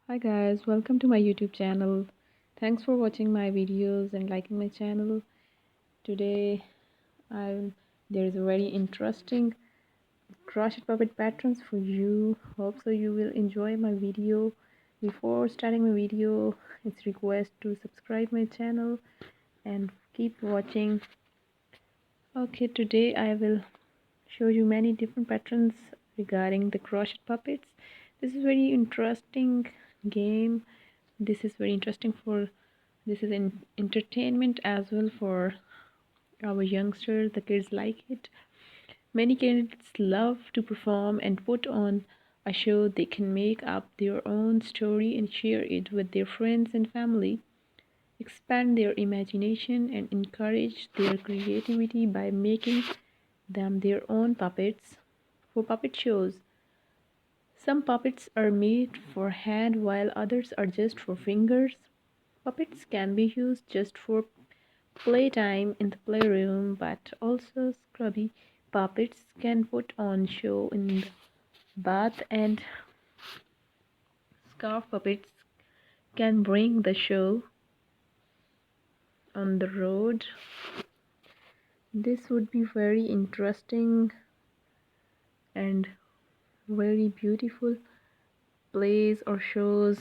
Hi guys, welcome to my YouTube channel. Thanks for watching my videos and liking my channel. Today there is a very interesting crochet puppet patterns for you. Hope so you will enjoy my video. Before starting my video, it's request to subscribe my channel and keep watching. Okay, today I will show you many different patterns regarding the crochet puppets. This is very interesting game. This is very interesting for this is an entertainment as well for our youngsters. The kids like it. Many kids love to perform and put on a show. They can make up their own story and share it with their friends and family, expand their imagination and encourage their creativity by making them their own puppets for puppet shows. Some puppets are made for hand while others are just for fingers. Puppets can be used just for playtime in the playroom, but also scrubby puppets can put on show in the bath, and scarf puppets can bring the show on the road. This would be very interesting and very beautiful plays or shows.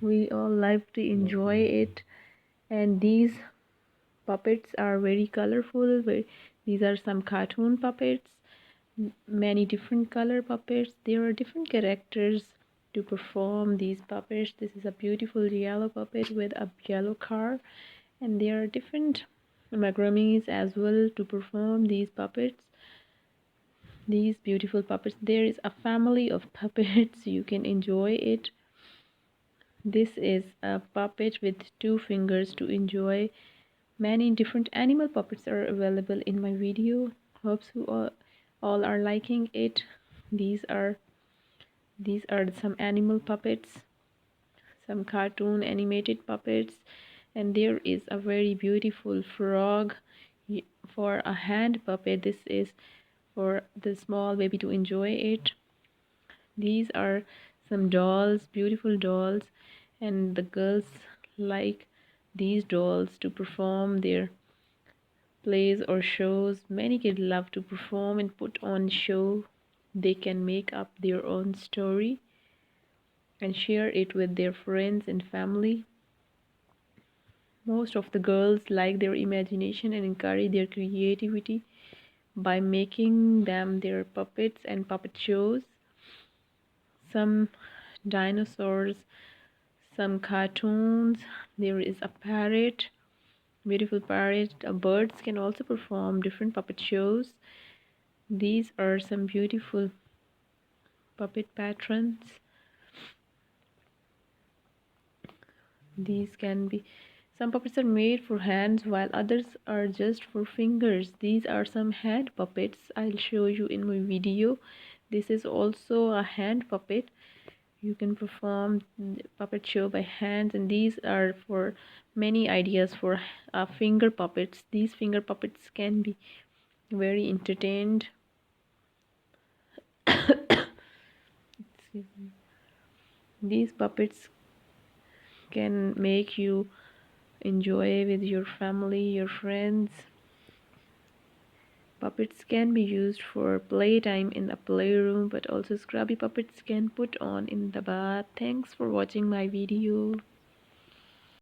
We all like to enjoy it, and these puppets are very colorful. These are some cartoon puppets, many different color puppets. There are different characters to perform these puppets. This is a beautiful yellow puppet with a yellow car, and there are different macrames as well to perform these puppets, these beautiful puppets. There is a family of puppets. You can enjoy it. This is a puppet with two fingers to enjoy. Many different animal puppets are available in my video. Hope you all are liking it. These are some animal puppets, some cartoon animated puppets, and there is a very beautiful frog for a hand puppet. This is for the small baby to enjoy it. These are some dolls, beautiful dolls, and the girls like these dolls to perform their plays or shows. Many kids love to perform and put on show. They can make up their own story and share it with their friends and family. Most of the girls like their imagination and encourage their creativity by making them their puppets and puppet shows. Some dinosaurs, some cartoons. There is a parrot, beautiful parrot. Birds can also perform different puppet shows. These are some beautiful puppet patterns. These can be, some puppets are made for hands while others are just for fingers. These are some hand puppets I'll show you in my video. This is also a hand puppet. You can perform puppet show by hands, and these are for many ideas for finger puppets. These finger puppets can be very entertained. Excuse me. These puppets can make you enjoy with your family, your friends. Puppets can be used for playtime in the playroom, but also scrubby puppets can put on in the bath. Thanks for watching my video.